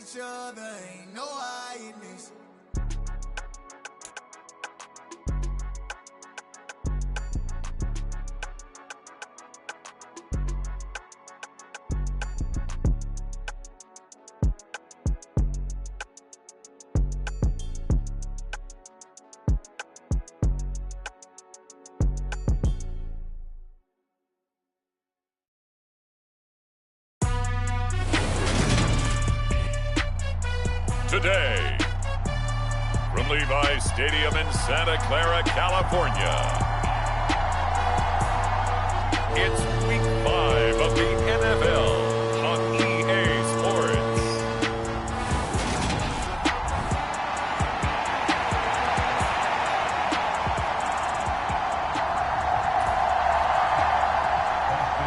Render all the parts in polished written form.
each other, ain't no hiding this. Today, from Levi's Stadium in Santa Clara, California, it's Week 5 of the NFL on EA Sports.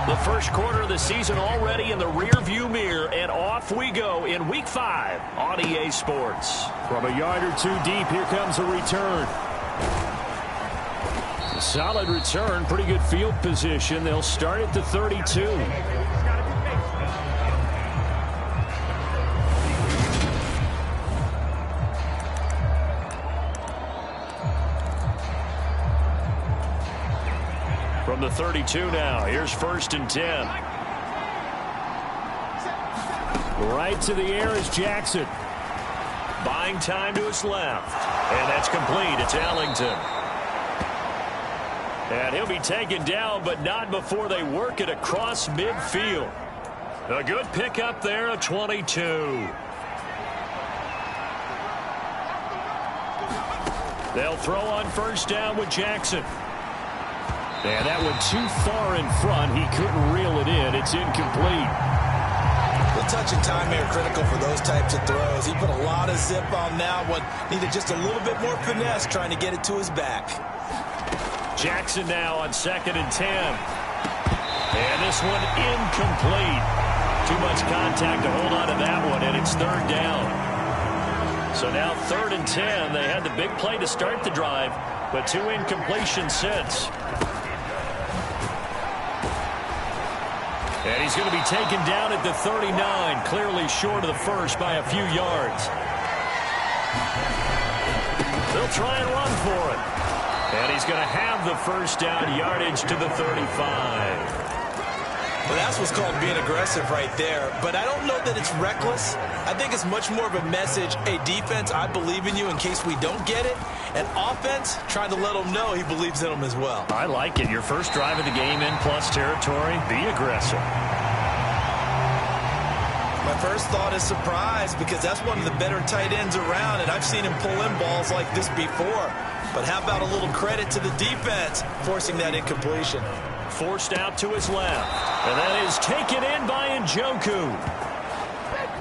The first quarter of the season already in the rearview mirror, and off we go in Week 5 on EA Sports. From a yard or two deep, here comes a return. Solid return, pretty good field position. They'll start at the 32. From the 32 now, here's 1st and 10. Right to the air is Jackson. Buying time to his left. And that's complete. It's Ellington. And he'll be taken down, but not before they work it across midfield. A good pickup there of 22. They'll throw on 1st down with Jackson. And that went too far in front. He couldn't reel it in. It's incomplete. The touch and time here critical for those types of throws. He put a lot of zip on that one. Needed just a little bit more finesse trying to get it to his back. Jackson now on 2nd and 10. And this one incomplete. Too much contact to hold on to that one, and it's 3rd down. So now 3rd and 10. They had the big play to start the drive, but 2 incompletions since. And he's going to be taken down at the 39, clearly short of the first by a few yards. They'll try and run for it. And he's going to have the 1st down, yardage to the 35. Well, that's what's called being aggressive right there. But I don't know that it's reckless. I think it's much more of a message. Hey, defense, I believe in you in case we don't get it. And offense, trying to let them know he believes in them as well. I like it. Your first drive of the game in plus territory, be aggressive. My first thought is surprise because that's one of the better tight ends around, and I've seen him pull in balls like this before. But how about a little credit to the defense forcing that incompletion? Forced out to his left. And that is taken in by Njoku.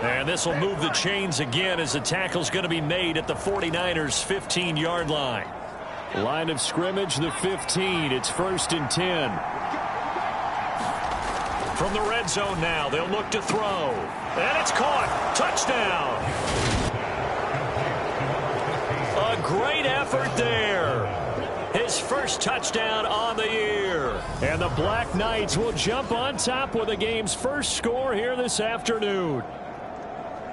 And this will move the chains again as the tackle's going to be made at the 49ers' 15-yard line. Line of scrimmage, the 15. It's 1st and 10. From the red zone now, they'll look to throw. And it's caught. Touchdown. A great effort there. His first touchdown on the year. And the Black Knights will jump on top with the game's first score here this afternoon.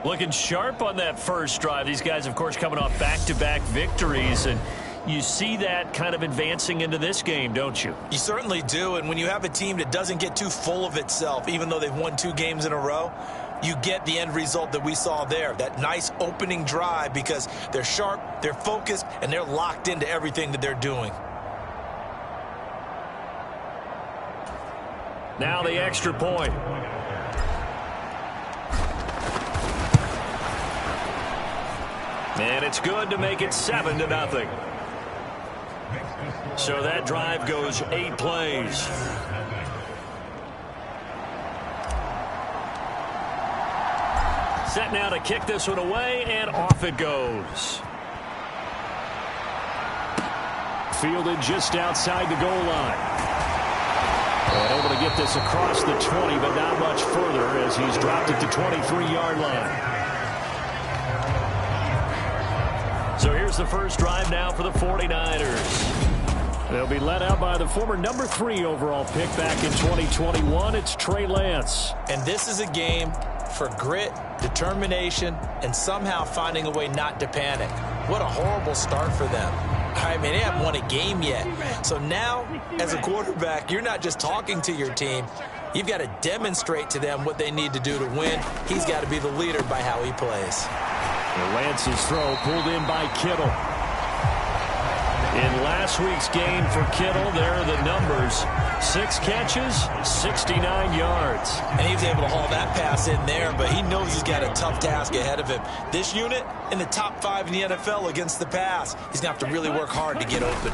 Looking sharp on that first drive. These guys, of course, coming off back-to-back victories. And you see that kind of advancing into this game, don't you? You certainly do. And when you have a team that doesn't get too full of itself, even though they've won 2 games in a row, you get the end result that we saw there. That nice opening drive because they're sharp, they're focused, and they're locked into everything that they're doing. Now the extra point. And it's good to make it 7-0. So that drive goes 8 plays. Set now to kick this one away, and off it goes. Fielded just outside the goal line. And able to get this across the 20, but not much further as he's dropped at the 23-yard line. So here's the first drive now for the 49ers. They'll be led out by the former number 3 overall pick back in 2021. It's Trey Lance. And this is a game for grit, determination, and somehow finding a way not to panic. What a horrible start for them. I mean, they haven't won a game yet. So now, as a quarterback, you're not just talking to your team. You've got to demonstrate to them what they need to do to win. He's got to be the leader by how he plays. Lance's throw pulled in by Kittle. In last week's game for Kittle, there are the numbers. 6 catches, 69 yards. And he was able to haul that pass in there, but he knows he's got a tough task ahead of him. This unit in the top 5 in the NFL against the pass. He's going to have to really work hard to get open.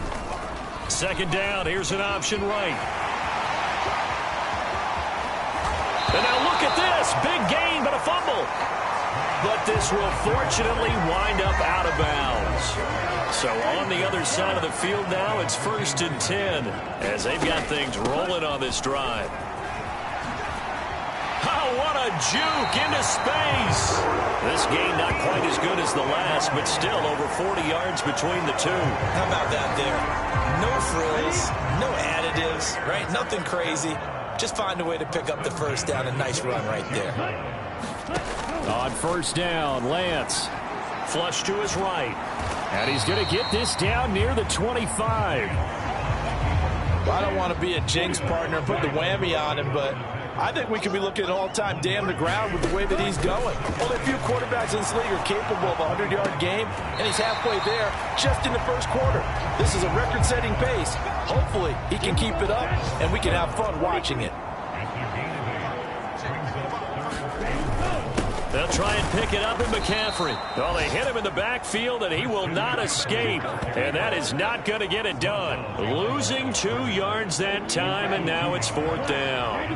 Second down, here's an option right. And now look at this. Big gain, but a fumble. But this will fortunately wind up out of bounds. So on the other side of the field now, it's 1st and 10 as they've got things rolling on this drive. Oh, what a juke into space. This gain not quite as good as the last, but still over 40 yards between the two. How about that there? No frills, no additives, right? Nothing crazy. Just find a way to pick up the first down. A nice run right there. On first down, Lance. Flush to his right. And he's going to get this down near the 25. Well, I don't want to be a jinx partner and put the whammy on him, but I think we could be looking at all-time damn the ground with the way that he's going. Only a few quarterbacks in this league are capable of a 100-yard game, and he's halfway there just in the first quarter. This is a record-setting pace. Hopefully, he can keep it up, and we can have fun watching it. They'll try and pick it up in McCaffrey. Well, they hit him in the backfield, and he will not escape. And that is not going to get it done. Losing 2 yards that time, and now it's 4th down.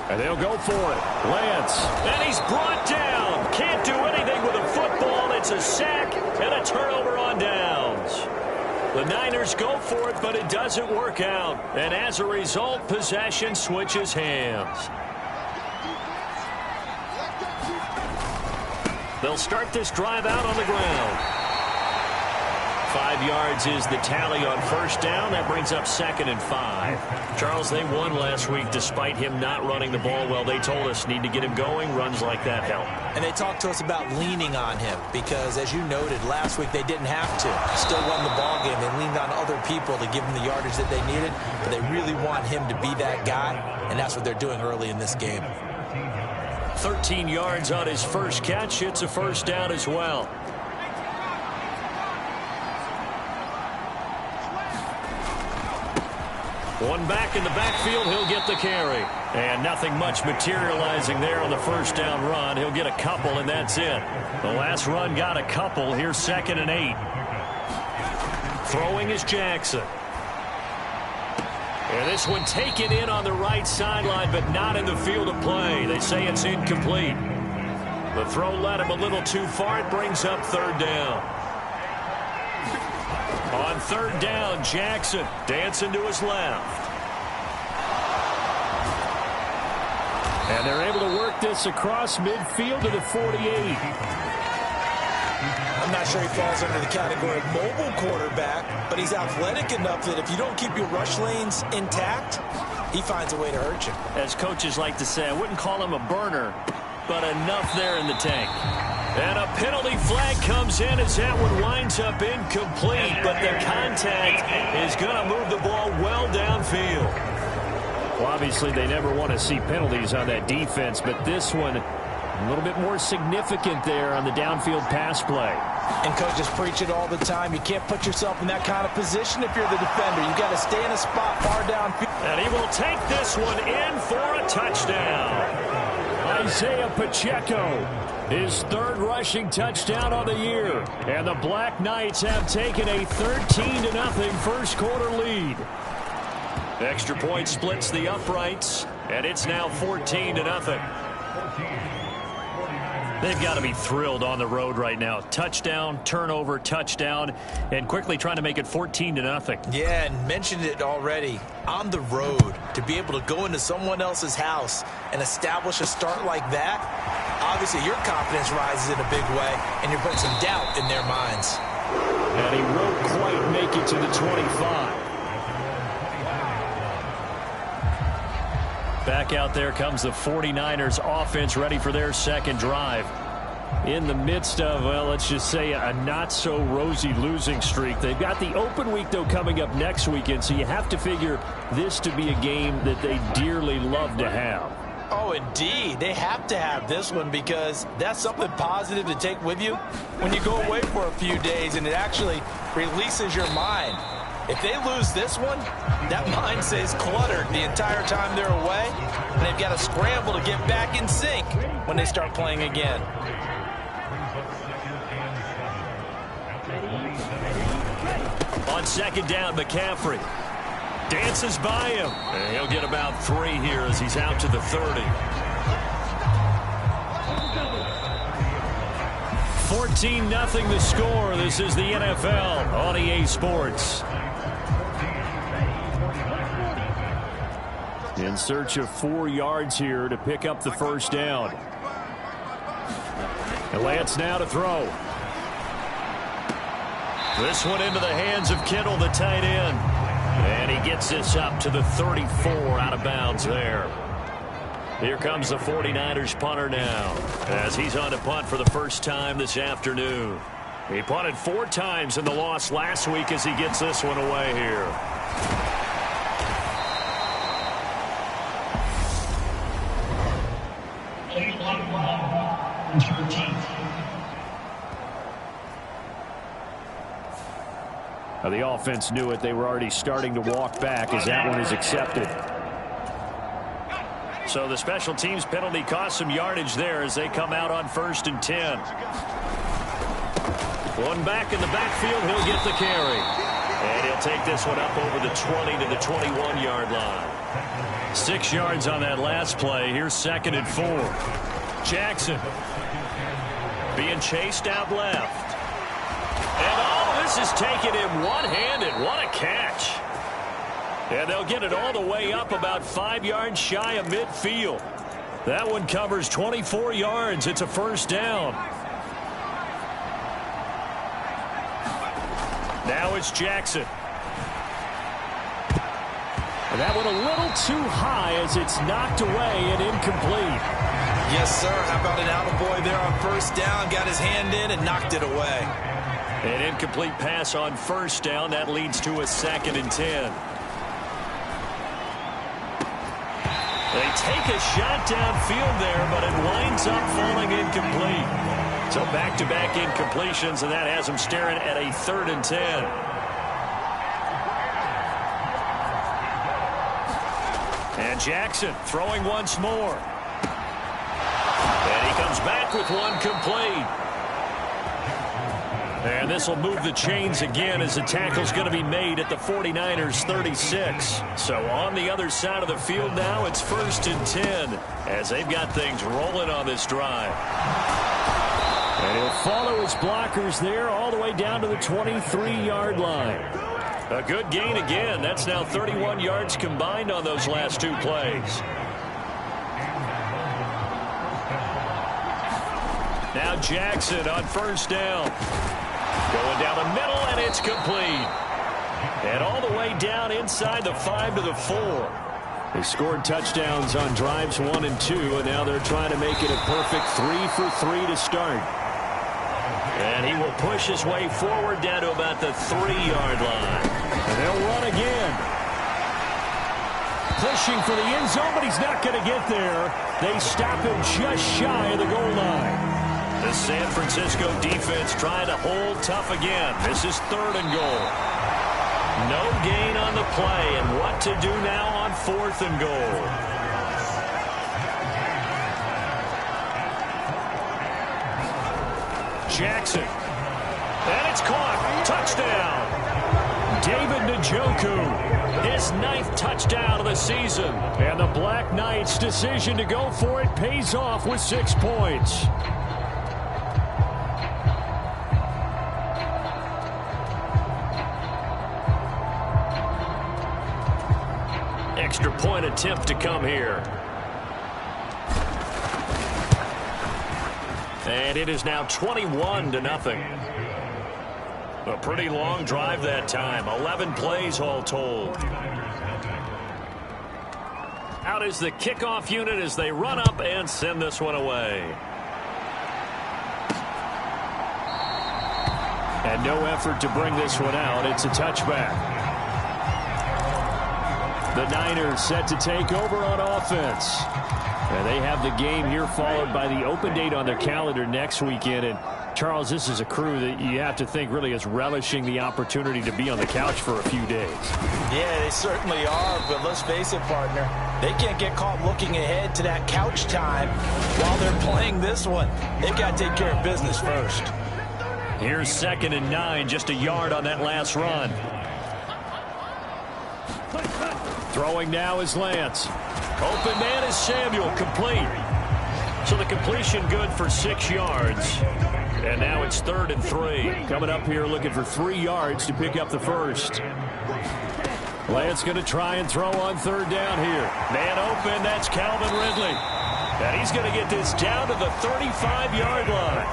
And they'll go for it. Lance. And he's brought down. Can't do anything with a football. It's a sack and a turnover on downs. The Niners go for it, but it doesn't work out. And as a result, possession switches hands. They'll start this drive out on the ground. 5 yards is the tally on first down. That brings up 2nd and 5. Charles, they won last week despite him not running the ball well. They told us need to get him going. Runs like that help. And they talked to us about leaning on him because, as you noted, last week they didn't have to. Still won the ball game. They leaned on other people to give them the yardage that they needed, but they really want him to be that guy, and that's what they're doing early in this game. 13 yards on his first catch. It's a first down as well. One back in the backfield, he'll get the carry. And nothing much materializing there on the first down run. He'll get a couple, and that's it. The last run got a couple. Here's 2nd and 8. Throwing is Jackson. And this one taken in on the right sideline, but not in the field of play. They say it's incomplete. The throw led him a little too far. It brings up 3rd down. On 3rd down, Jackson dancing to his left. And they're able to work this across midfield to the 48. I'm not sure he falls under the category of mobile quarterback, but he's athletic enough that if you don't keep your rush lanes intact, he finds a way to hurt you. As coaches like to say, I wouldn't call him a burner, but enough there in the tank. And a penalty flag comes in as that one winds up incomplete, but the contact is going to move the ball well downfield. Well, obviously, they never want to see penalties on that defense, but this one a little bit more significant there on the downfield pass play. And coaches preach it all the time. You can't put yourself in that kind of position if you're the defender. You've got to stay in a spot far downfield. And he will take this one in for a touchdown. Isaiah Pacheco, his 3rd rushing touchdown of the year. And the Black Knights have taken a 13-0 first quarter lead. Extra point splits the uprights, and it's now 14-0. They've got to be thrilled on the road right now. Touchdown, turnover, touchdown, and quickly trying to make it 14-0. Yeah, and mentioned it already. On the road, to be able to go into someone else's house and establish a start like that, obviously your confidence rises in a big way, and you're putting some doubt in their minds. And he won't quite make it to the 25. Back out there comes the 49ers offense, ready for their second drive. In the midst of, well, let's just say a not-so-rosy losing streak. They've got the open week, though, coming up next weekend, so you have to figure this to be a game that they dearly love to have. Oh, indeed. They have to have this one because that's something positive to take with you when you go away for a few days, and it actually releases your mind. If they lose this one, that mind stays cluttered the entire time they're away, and they've got to scramble to get back in sync when they start playing again. On second down, McCaffrey dances by him. And he'll get about 3 here as he's out to the 30. 14-0 the score. This is the NFL on EA Sports. In search of 4 yards here to pick up the first down. And Lance now to throw. This one into the hands of Kittle, the tight end. And he gets this up to the 34, out of bounds there. Here comes the 49ers punter now, as he's on to punt for the first time this afternoon. He punted 4 times in the loss last week as he gets this one away here. Now the offense knew it. They were already starting to walk back as that one is accepted. So the special teams penalty cost some yardage there as they come out on 1st and 10. One back in the backfield. He'll get the carry. And he'll take this one up over the 20 to the 21-yard line. 6 yards on that last play. Here's 2nd and 4. Jackson being chased out left. And this is taken in one-handed. What a catch. And they'll get it all the way up about 5 yards shy of midfield. That one covers 24 yards. It's a first down. Now it's Jackson. And that one a little too high as it's knocked away and incomplete. Yes, sir. How about an attaboy there on first down? Got his hand in and knocked it away. An incomplete pass on first down. That leads to a 2nd and 10. They take a shot downfield there, but it winds up falling incomplete. So back-to-back incompletions, and that has them staring at a 3rd and 10. And Jackson throwing once more. And he comes back with one complete. And this will move the chains again as the tackle's going to be made at the 49ers 36. So on the other side of the field now, it's 1st and 10 as they've got things rolling on this drive. And he'll follow his blockers there all the way down to the 23-yard line. A good gain again. That's now 31 yards combined on those last 2 plays. Now Jackson on first down. Going down the middle, and it's complete. And all the way down inside the 5 to the 4. They scored touchdowns on drives 1 and 2, and now they're trying to make it a perfect 3 for 3 to start. And he will push his way forward down to about the 3-yard line. And they'll run again. Pushing for the end zone, but he's not going to get there. They stop him just shy of the goal line. The San Francisco defense trying to hold tough again. This is 3rd and goal. No gain on the play, and what to do now on 4th and goal. Jackson. And it's caught. Touchdown. David Njoku, his 9th touchdown of the season. And the Black Knights' decision to go for it pays off with 6 points. Extra point attempt to come here. And it is now 21-0. A pretty long drive that time. 11 plays all told. Out is the kickoff unit as they run up and send this one away. And no effort to bring this one out. It's a touchback. The Niners set to take over on offense. And they have the game here followed by the open date on their calendar next weekend. And Charles, this is a crew that you have to think really is relishing the opportunity to be on the couch for a few days. Yeah, they certainly are, but let's face it, partner. They can't get caught looking ahead to that couch time while they're playing this one. They've got to take care of business first. Here's 2nd and 9, just a yard on that last run. Throwing now is Lance. Open man is Samuel, complete. So the completion good for 6 yards. And now it's 3rd and 3. Coming up here looking for 3 yards to pick up the first. Lance going to try and throw on 3rd down here. Man open, that's Calvin Ridley. And he's going to get this down to the 35-yard line.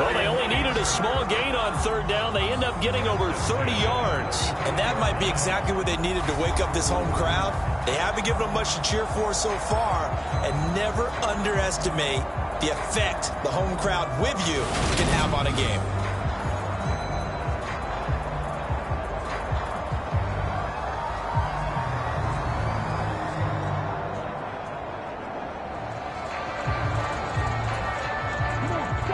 Well, they only needed a small gain on 3rd down. They end up getting over 30 yards. And that might be exactly what they needed to wake up this home crowd. They haven't given them much to cheer for so far. And never underestimate the effect the home crowd with you can have on a game.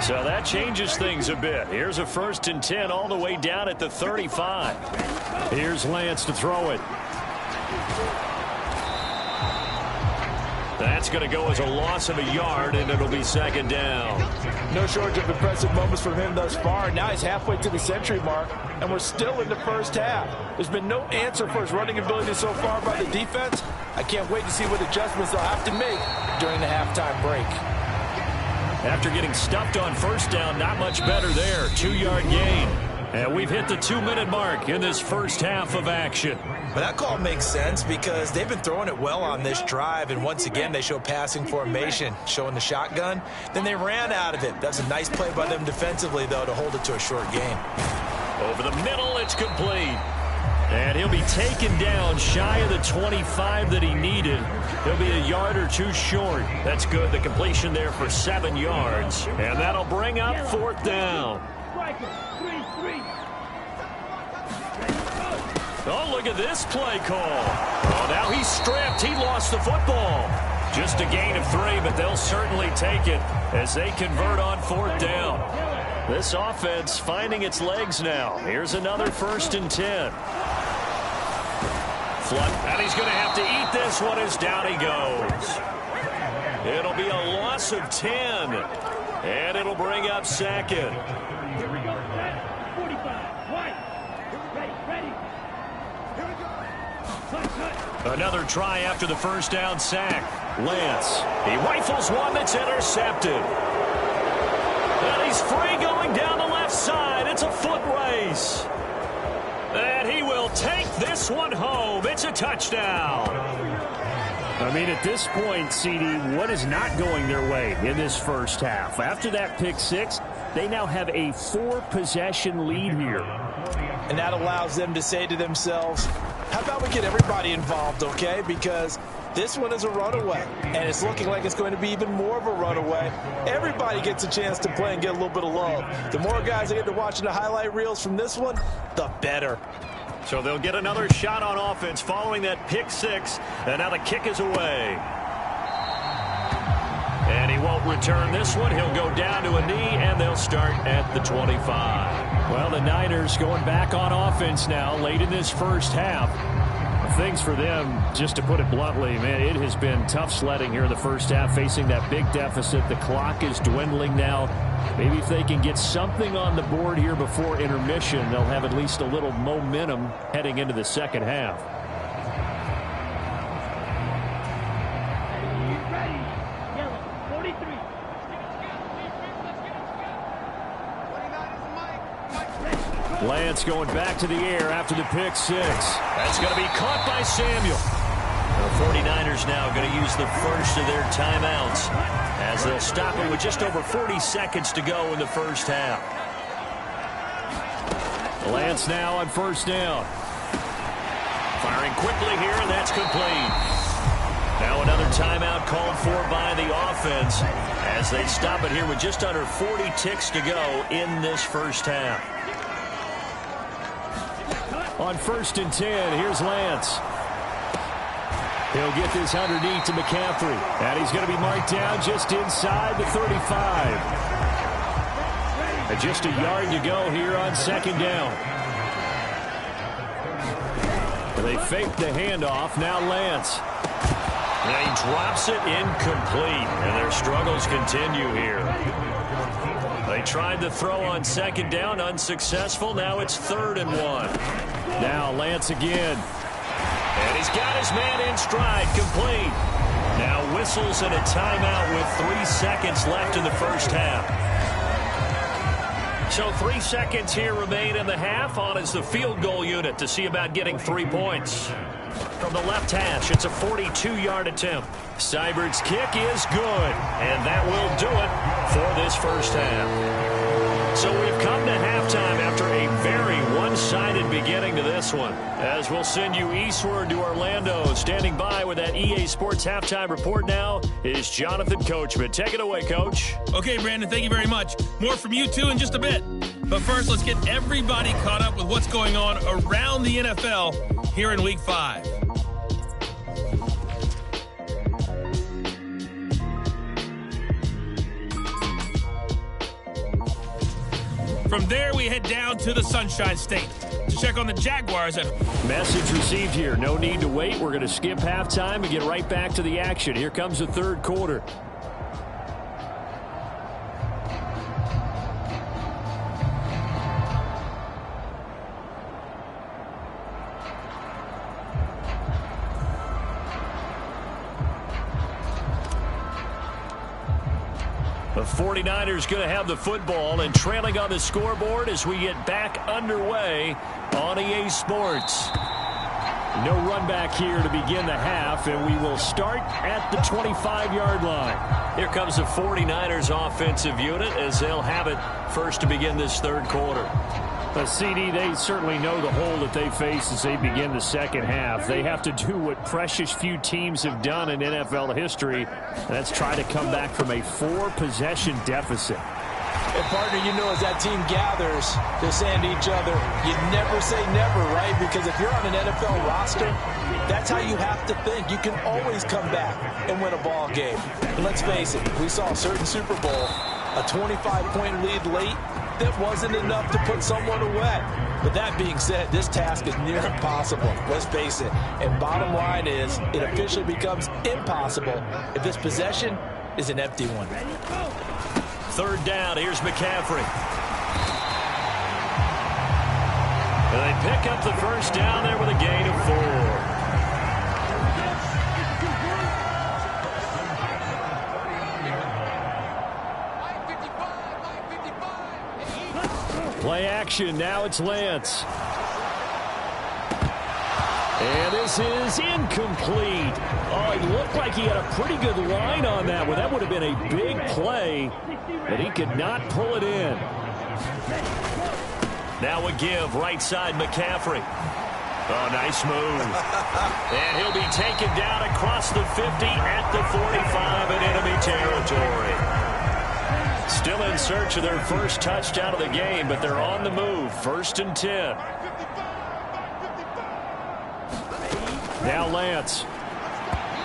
So that changes things a bit. Here's a 1st and 10 all the way down at the 35. Here's Lance to throw it. That's going to go as a loss of a yard, and it'll be 2nd down. No shortage of impressive moments from him thus far. Now he's halfway to the century mark, and we're still in the first half. There's been no answer for his running ability so far by the defense. I can't wait to see what adjustments they'll have to make during the halftime break. After getting stuffed on 1st down, not much better there. 2-yard gain. And we've hit the 2-minute mark in this first half of action. But that call makes sense because they've been throwing it well on this drive, and once again they show passing formation, showing the shotgun. Then they ran out of it. That's a nice play by them defensively, though, to hold it to a short gain. Over the middle, it's complete. And he'll be taken down shy of the 25 that he needed. He'll be a yard or 2 short. That's good. The completion there for 7 yards. And that'll bring up 4th down. Oh, look at this play call. Oh, now he's stripped. He lost the football. Just a gain of 3, but they'll certainly take it as they convert on 4th down. This offense finding its legs now. Here's another 1st and 10. Flood, and he's going to have to eat this one as down he goes. It'll be a loss of 10, and it'll bring up 2nd. Another try after the 1st down sack. Lance, he rifles one that's intercepted. And he's free going down the left side. It's a foot race. And he will take this one home. It's a touchdown. I mean, at this point, CD, what is not going their way in this first half? After that pick 6, they now have a 4-possession lead here. And that allows them to say to themselves, how about we get everybody involved, okay? Because this one is a runaway, and it's looking like it's going to be even more of a runaway. Everybody gets a chance to play and get a little bit of love. The more guys that get to watching the highlight reels from this one, the better. So they'll get another shot on offense following that pick 6, and now the kick is away. And he won't return this one. He'll go down to a knee, and they'll start at the 25. Well, the Niners going back on offense now late in this first half. Things for them, just to put it bluntly, man, it has been tough sledding here in the first half, facing that big deficit. The clock is dwindling now. Maybe if they can get something on the board here before intermission, they'll have at least a little momentum heading into the second half. Lance going back to the air after the pick 6. That's going to be caught by Samuel. The 49ers now going to use the first of their timeouts as they'll stop it with just over 40 seconds to go in the first half. Lance now on 1st down. Firing quickly here, and that's complete. Now another timeout called for by the offense as they stop it here with just under 40 ticks to go in this first half. On 1st and 10, here's Lance. He'll get this underneath to McCaffrey. And he's going to be marked down just inside the 35. And just a yard to go here on 2nd down. And they fake the handoff. Now Lance. And he drops it incomplete. And their struggles continue here. They tried to throw on 2nd down, unsuccessful. Now it's 3rd and 1. Now Lance again. And he's got his man in stride, complete. Now whistles and a timeout with 3 seconds left in the first half. So 3 seconds here remain in the half. On is the field goal unit to see about getting 3 points. From the left hash, it's a 42-yard attempt. Seibert's kick is good, and that will do it for this first half. So we've come to halftime after a very one-sided beginning to this one. As we'll send you eastward to Orlando. Standing by with that EA Sports halftime report now is Jonathan Coachman. Take it away, Coach. Okay, Brandon, thank you very much. More from you two in just a bit. But first, let's get everybody caught up with what's going on around the NFL here in Week 5. From there, we head down to the Sunshine State to check on the Jaguars. Message received here. No need to wait. We're going to skip halftime and get right back to the action. Here comes the 3rd quarter. The 49ers going to have the football and trailing on the scoreboard as we get back underway on EA Sports. No run back here to begin the half, and we will start at the 25-yard line. Here comes the 49ers offensive unit as they'll have it first to begin this 3rd quarter. CD, they certainly know the hole that they face as they begin the second half. They have to do what precious few teams have done in NFL history, and that's try to come back from a 4-possession deficit. And, partner, you know, as that team gathers, they're saying to each other, you never say never, right? Because if you're on an NFL roster, that's how you have to think. You can always come back and win a ball game. And let's face it, we saw a certain Super Bowl, a 25-point lead late, that wasn't enough to put someone away. But that being said, this task is near impossible. Let's face it. And bottom line is, it officially becomes impossible if this possession is an empty one. 3rd down. Here's McCaffrey. And they pick up the first down there with a gain of 4. Play action. Now it's Lance. And this is incomplete. Oh, it looked like he had a pretty good line on that one. That would have been a big play, but he could not pull it in. Now a give right side McCaffrey. Oh, nice move. And he'll be taken down across the 50 at the 45 in enemy territory. Still in search of their first touchdown of the game, but they're on the move. 1st and 10. Now Lance.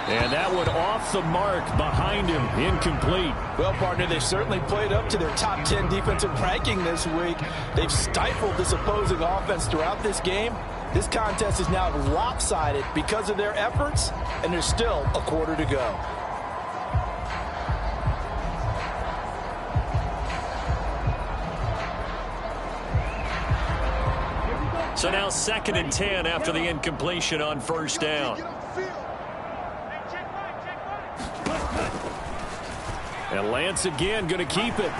And that one off the mark behind him. Incomplete. Well, partner, they've certainly played up to their top 10 defensive ranking this week. They've stifled this opposing offense throughout this game. This contest is now lopsided because of their efforts, and there's still a quarter to go. So now 2nd and 10 after the incompletion on 1st down. And Lance again going to keep it.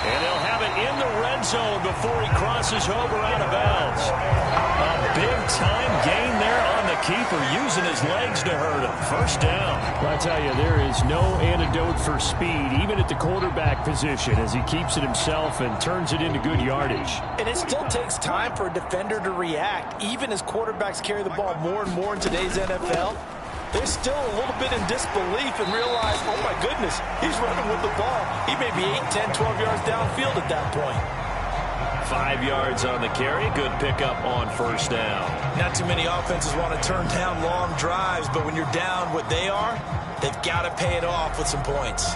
And they'll have it in the red zone before he crosses over out of bounds. A big-time gain there on the keeper using his legs to hurt him. First down. Well, I tell you, there is no antidote for speed, even at the quarterback position, as he keeps it himself and turns it into good yardage. And it still takes time for a defender to react. Even as quarterbacks carry the ball more and more in today's NFL, they're still a little bit in disbelief and realize, oh my goodness, he's running with the ball. He may be 8, 10, 12 yards downfield at that point. 5 yards on the carry. Good pickup on first down. Not too many offenses want to turn down long drives, but when you're down what they are, they've got to pay it off with some points.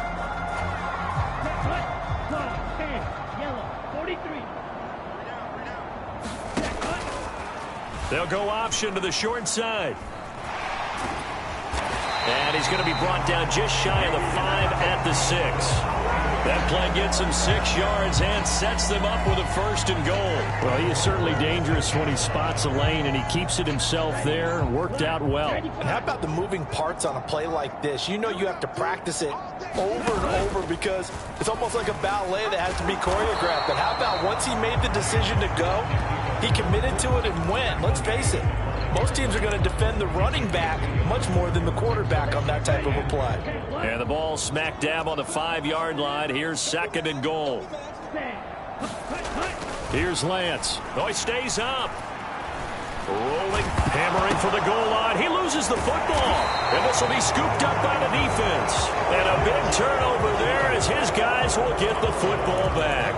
They'll go option to the short side. And he's going to be brought down just shy of the 5 at the 6. That play gets him 6 yards and sets them up with a 1st and goal. Well, he is certainly dangerous when he spots a lane, and he keeps it himself there. Worked out well. And how about the moving parts on a play like this? You know you have to practice it over and over because it's almost like a ballet that has to be choreographed. But how about once he made the decision to go, he committed to it and went. Let's face it. Most teams are going to defend the running back much more than the quarterback on that type of a play. And the ball smack dab on the 5-yard line. Here's 2nd and goal. Here's Lance. Oh, he stays up. Rolling, hammering for the goal line. He loses the football. And this will be scooped up by the defense. And a big turnover there as his guys will get the football back.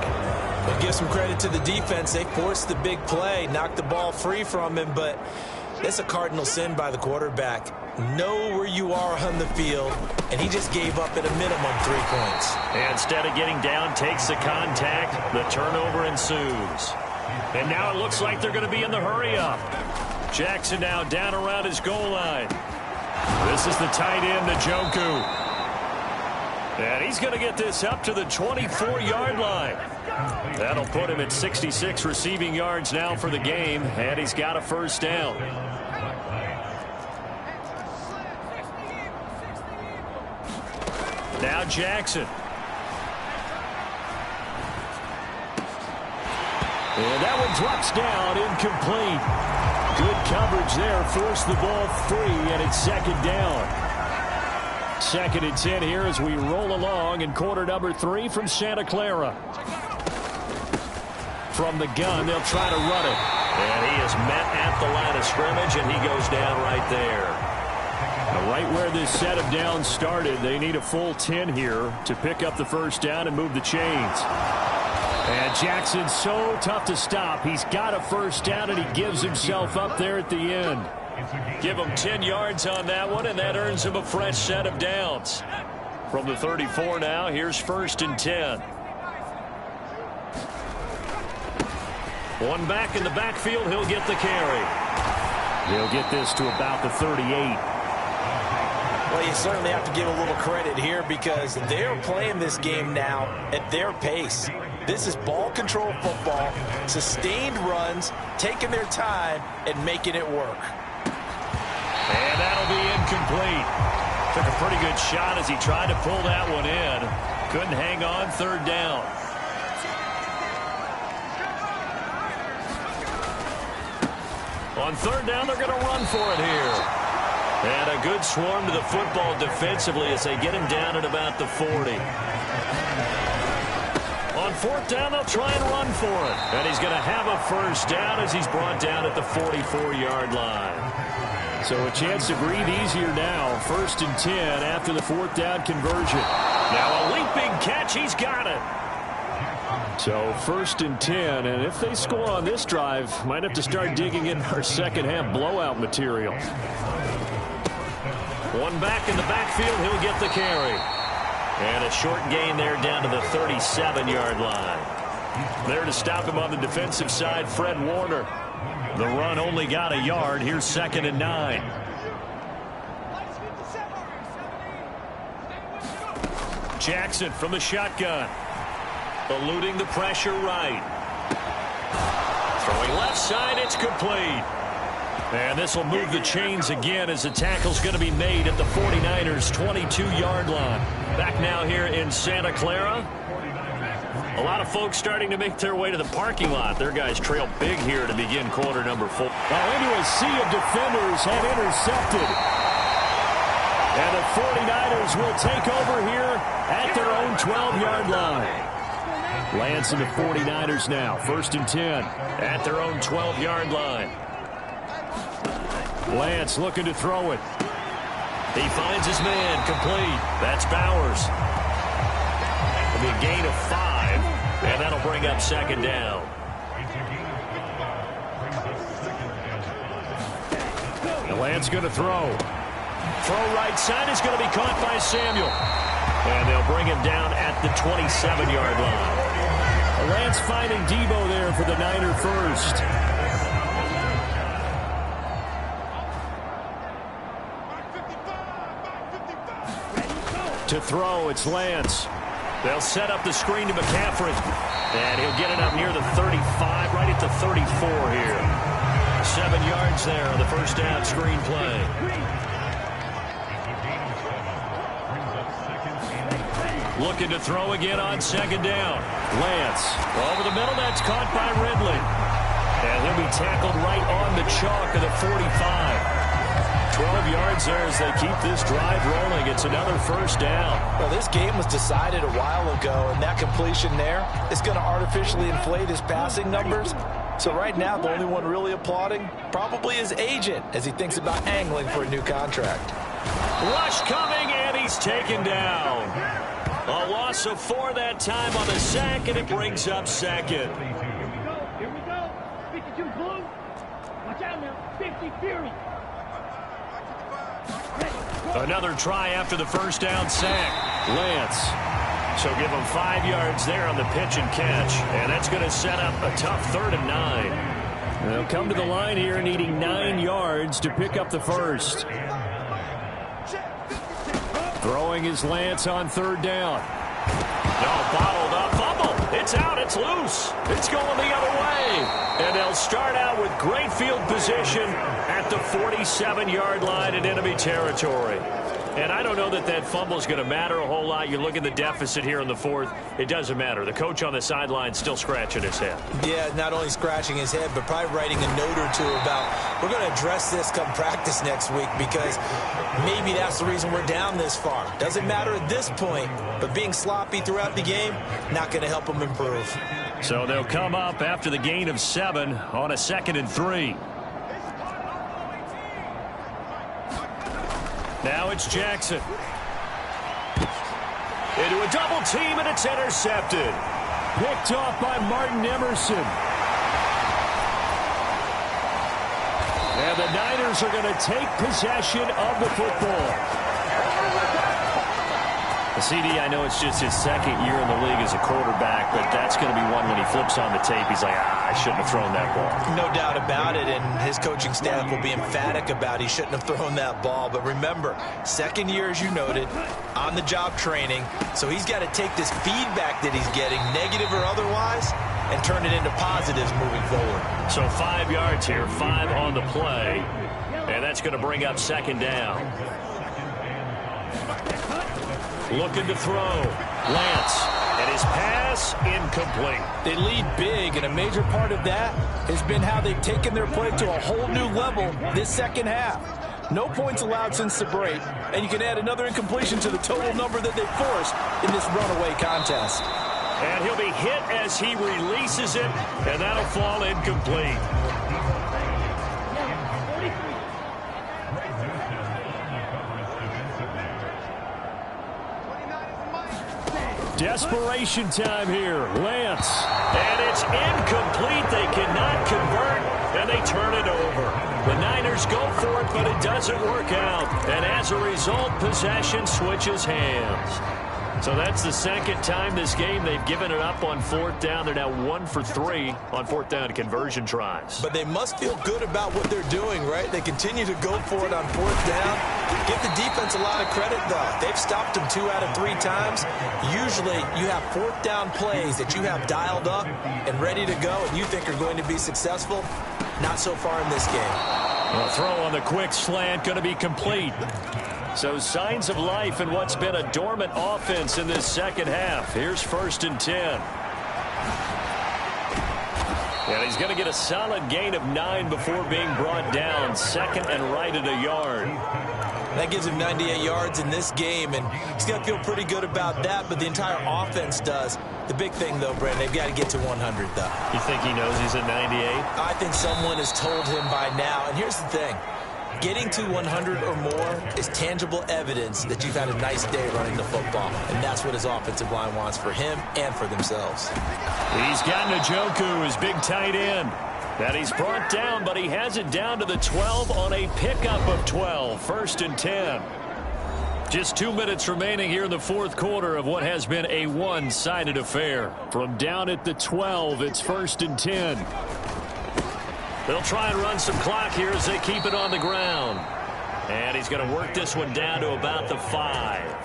But give some credit to the defense. They forced the big play, knocked the ball free from him, but that's a cardinal sin by the quarterback. Know where you are on the field, and he just gave up at a minimum 3 points. And instead of getting down, takes the contact. The turnover ensues. And now it looks like they're going to be in the hurry-up. Jackson now down around his goal line. This is the tight end, Njoku. And he's going to get this up to the 24-yard line. That'll put him at 66 receiving yards now for the game, and he's got a 1st down. Now Jackson. And that one drops down, incomplete. Good coverage there, forced the ball free, and it's 2nd down. 2nd and 10 here as we roll along in quarter number 3 from Santa Clara. From the gun, they'll try to run it. And he is met at the line of scrimmage, and he goes down right there. Now, right where this set of downs started, they need a full 10 here to pick up the 1st down and move the chains. And Jackson's so tough to stop. He's got a 1st down, and he gives himself up there at the end. Give him 10 yards on that one, and that earns him a fresh set of downs. From the 34 now, here's 1st and 10. One back in the backfield, he'll get the carry. He'll get this to about the 38. Well, you certainly have to give a little credit here because they're playing this game now at their pace. This is ball control football, sustained runs, taking their time, and making it work. And that'll be incomplete. Took a pretty good shot as he tried to pull that one in. Couldn't hang on, 3rd down. On 3rd down, they're going to run for it here. And a good swarm to the football defensively as they get him down at about the 40. On 4th down, they'll try and run for it. And he's going to have a 1st down as he's brought down at the 44-yard line. So a chance to breathe easier now. 1st and 10 after the 4th down conversion. Now a leaping catch. He's got it. So 1st and 10, and if they score on this drive, might have to start digging in our 2nd half blowout material. One back in the backfield, he'll get the carry. And a short gain there down to the 37-yard line. There to stop him on the defensive side, Fred Warner. The run only got a yard. Here's 2nd and 9. Jackson from the shotgun. Eluding the pressure right. Throwing left side, it's complete. And this will move the chains again as the tackle's going to be made at the 49ers' 22-yard line. Back now here in Santa Clara. A lot of folks starting to make their way to the parking lot. Their guys trail big here to begin quarter number 4. Well, into a sea of defenders and intercepted. And the 49ers will take over here at their own 12-yard line. Lance and the 49ers now, 1st and 10. At their own 12-yard line. Lance looking to throw it. He finds his man, complete. That's Bowers. It'll be a gain of 5, and that'll bring up 2nd down. And Lance going to throw. Throw right side is going to be caught by Samuel. And they'll bring him down at the 27-yard line. Lance finding Debo there for the Niner first. To throw, it's Lance. They'll set up the screen to McCaffrey. And he'll get it up near the 35, right at the 34 here. 7 yards there on the first down screen play. Looking to throw again on 2nd down. Lance. Over the middle, that's caught by Ridley. And he'll be tackled right on the chalk of the 45. 12 yards there as they keep this drive rolling. It's another first down. Well, this game was decided a while ago, and that completion there is going to artificially inflate his passing numbers. So right now, the only one really applauding probably his agent as he thinks about angling for a new contract. Rush coming, and he's taken down. A loss of 4 that time on the sack, and it brings up 2nd. Here we go. 52 blue. Watch out now. 50 Fury. Another try after the first down sack. Lance. So give him 5 yards there on the pitch and catch. And that's going to set up a tough 3rd and 9. They'll come to the line here needing 9 yards to pick up the first. Throwing is Lance on 3rd down. No, bottled up. Fumble. It's out. It's loose. It's going the other way. And they'll start out with great field position at the 47-yard line in enemy territory. And I don't know that that fumble is going to matter a whole lot. You look at the deficit here in the 4th. It doesn't matter. The coach on the sideline still scratching his head. Yeah, not only scratching his head, but probably writing a note or two about we're going to address this come practice next week because maybe that's the reason we're down this far. Doesn't matter at this point, but being sloppy throughout the game, not going to help them improve. So they'll come up after the gain of 7 on a 2nd and 3. Now it's Jackson. Into a double team, and it's intercepted. Picked off by Martin Emerson. And the Niners are going to take possession of the football. CD, I know it's just his 2nd year in the league as a quarterback, but that's going to be one when he flips on the tape. He's like, I shouldn't have thrown that ball. No doubt about it, and his coaching staff will be emphatic about he shouldn't have thrown that ball. But remember, 2nd year, as you noted, on-the-job training, so he's got to take this feedback that he's getting, negative or otherwise, and turn it into positives moving forward. So 5 yards here, 5 on the play, and that's going to bring up 2nd down. Looking to throw. Lance. And his pass incomplete. They lead big, and a major part of that has been how they've taken their play to a whole new level this 2nd half. No points allowed since the break, and you can add another incompletion to the total number that they forced in this runaway contest. And he'll be hit as he releases it, and that'll fall incomplete. Desperation time here. Lance. And it's incomplete. They cannot convert, and they turn it over. The Niners go for it, but it doesn't work out. And as a result, possession switches hands. So that's the 2nd time this game they've given it up on 4th down. They're now 1 for 3 on 4th down conversion tries. But they must feel good about what they're doing, right? They continue to go for it on 4th down. Give the defense a lot of credit, though. They've stopped them 2 out of 3 times. Usually, you have 4th down plays that you have dialed up and ready to go and you think are going to be successful. Not so far in this game. A throw on the quick slant going to be complete. So signs of life in what's been a dormant offense in this 2nd half. Here's 1st and 10. And he's going to get a solid gain of 9 before being brought down. Second and right at a yard. That gives him 98 yards in this game, and he's going to feel pretty good about that, but the entire offense does. The big thing, though, Brandon, they've got to get to 100, though. You think he knows he's at 98? I think someone has told him by now, and here's the thing. Getting to 100 or more is tangible evidence that you've had a nice day running the football, and that's what his offensive line wants for him and for themselves. He's got Njoku, his big tight end. That he's brought down, but he has it down to the 12 on a pickup of 12. First and 10. Just 2 minutes remaining here in the fourth quarter of what has been a one-sided affair. From down at the 12, it's first and 10. They'll try and run some clock here as they keep it on the ground. And he's going to work this one down to about the 5.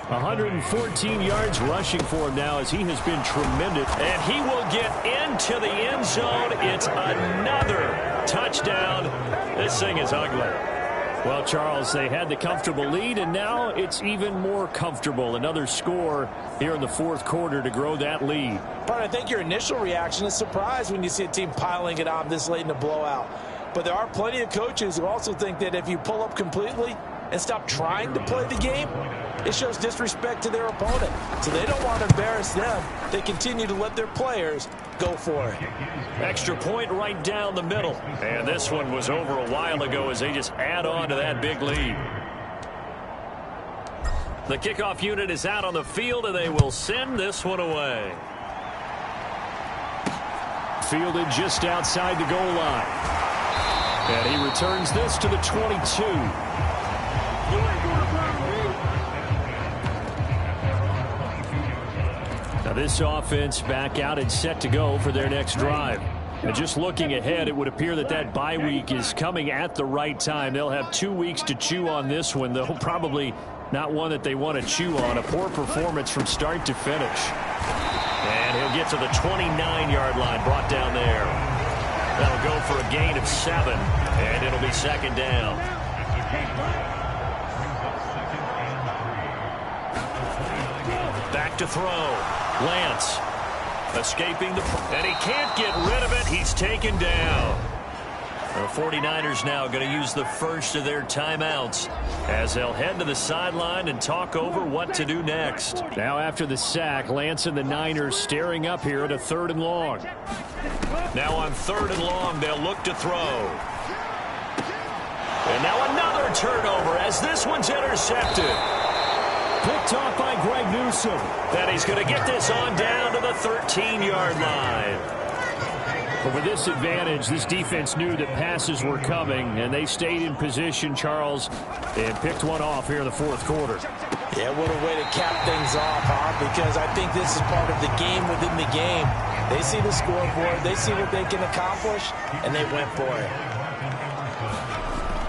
114 yards rushing for him now as he has been tremendous. And he will get into the end zone. It's another touchdown. This thing is ugly. Well, Charles, they had the comfortable lead, and now it's even more comfortable. Another score here in the fourth quarter to grow that lead. But I think your initial reaction is surprise when you see a team piling it on this late in the blowout. But there are plenty of coaches who also think that if you pull up completely and stop trying to play the game, it shows disrespect to their opponent. So they don't want to embarrass them. They continue to let their players go for it. Extra point right down the middle. And this one was over a while ago as they just add on to that big lead. The kickoff unit is out on the field, and they will send this one away. Fielded just outside the goal line. And he returns this to the 22. Now this offense back out and set to go for their next drive. And just looking ahead, it would appear that that bye week is coming at the right time. They'll have 2 weeks to chew on this one, though probably not one that they want to chew on. A poor performance from start to finish. And he'll get to the 29-yard line, brought down there. That'll go for a gain of 7, and it'll be second down. Back to throw. Lance escaping and he can't get rid of it. He's taken down. The 49ers now going to use the first of their timeouts as they'll head to the sideline and talk over what to do next. Now after the sack, Lance and the Niners staring up here at a 3rd and long. Now on 3rd and long, they'll look to throw. And now another turnover as this one's intercepted. Picked off by Greg Newsome. That he's going to get this on down to the 13-yard line. But with this advantage, this defense knew that passes were coming, and they stayed in position, Charles, and picked one off here in the fourth quarter. Yeah, what a way to cap things off, huh? Because I think this is part of the game within the game. They see the scoreboard, they see what they can accomplish, and they went for it.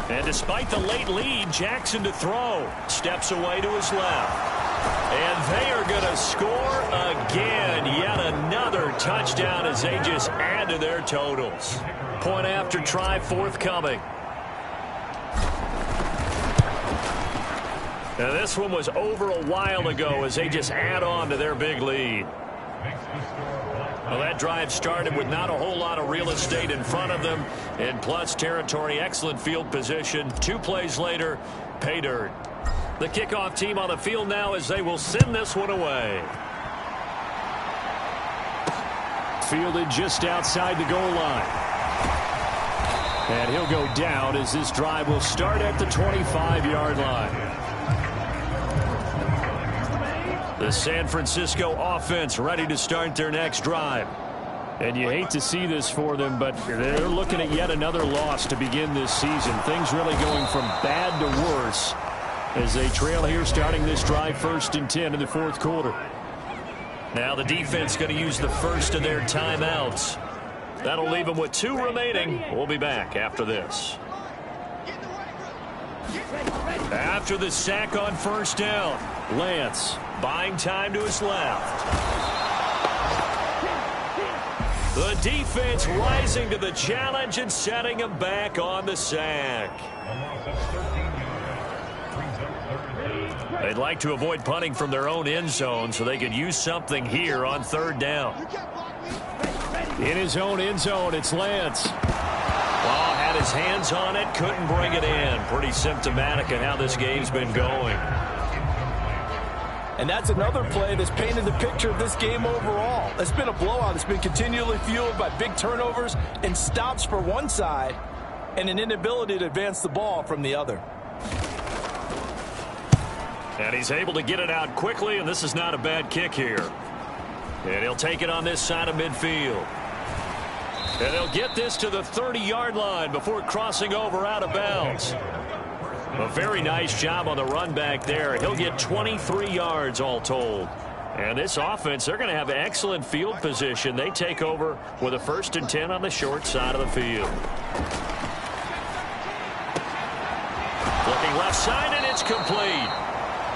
And despite the late lead, Jackson to throw. Steps away to his left. And they are going to score again. Yet another touchdown as they just add to their totals. Point after try forthcoming. Now this one was over a while ago as they just add on to their big lead. Well, that drive started with not a whole lot of real estate in front of them. In plus territory, excellent field position. 2 plays later, pay dirt. The kickoff team on the field now as they will send this one away. Fielded just outside the goal line. And he'll go down as this drive will start at the 25-yard line. The San Francisco offense ready to start their next drive. And you hate to see this for them, but they're looking at yet another loss to begin this season. Things really going from bad to worse as they trail here starting this drive 1st and 10 in the fourth quarter. Now the defense going to use the first of their timeouts. That'll leave them with 2 remaining. We'll be back after this. After the sack on 1st down, Lance buying time to his left. The defense rising to the challenge and setting him back on the sack. They'd like to avoid punting from their own end zone so they could use something here on 3rd down. In his own end zone, it's Lance. Oh, had his hands on it, couldn't bring it in. Pretty symptomatic of how this game's been going. And that's another play that's painted the picture of this game overall. It's been a blowout. It's been continually fueled by big turnovers and stops for one side and an inability to advance the ball from the other. And he's able to get it out quickly, and this is not a bad kick here. And he'll take it on this side of midfield. And they'll get this to the 30-yard line before crossing over out of bounds. A very nice job on the run back there. He'll get 23 yards all told. And this offense, they're going to have excellent field position. They take over with a 1st and 10 on the short side of the field. Looking left side, and it's complete.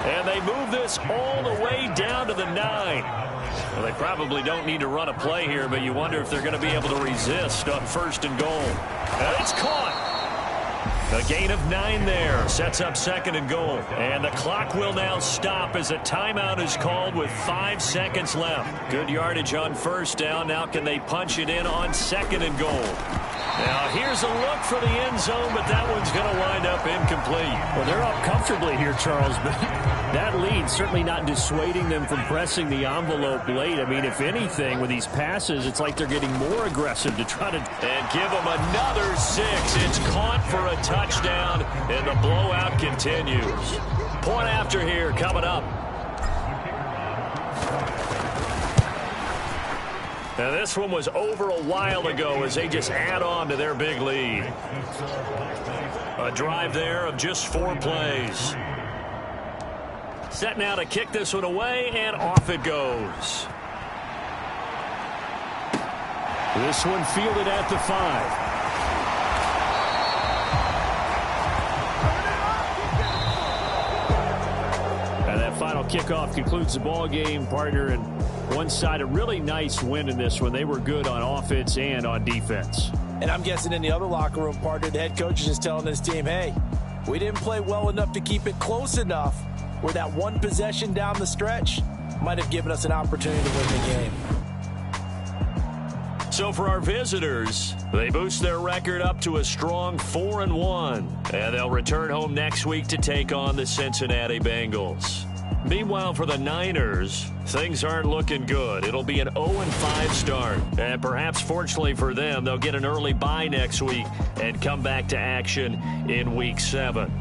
And they move this all the way down to the 9. Well, they probably don't need to run a play here, but you wonder if they're going to be able to resist on 1st and goal. And it's caught. A gain of 9 there. Sets up 2nd and goal. And the clock will now stop as a timeout is called with 5 seconds left. Good yardage on 1st down. Now can they punch it in on 2nd and goal? Now here's a look for the end zone, but that one's going to wind up incomplete. Well, they're up comfortably here, Charles, but that lead certainly not dissuading them from pressing the envelope late. I mean, if anything, with these passes, it's like they're getting more aggressive to try to... And give them another 6. It's caught for a touchdown, and the blowout continues. Point after here coming up. Now this one was over a while ago as they just add on to their big lead. A drive there of just 4 plays. Set now to kick this one away, and off it goes. This one fielded at the 5. And that final kickoff concludes the ball game, partner, and one side a really nice win in this one. They were good on offense and on defense. And I'm guessing in the other locker room, partner, the head coach is just telling his team, hey, we didn't play well enough to keep it close enough where that one possession down the stretch might have given us an opportunity to win the game. So for our visitors, they boost their record up to a strong 4-1. And they'll return home next week to take on the Cincinnati Bengals. Meanwhile, for the Niners, things aren't looking good. It'll be an 0-5 start. And perhaps fortunately for them, they'll get an early bye next week and come back to action in Week 7.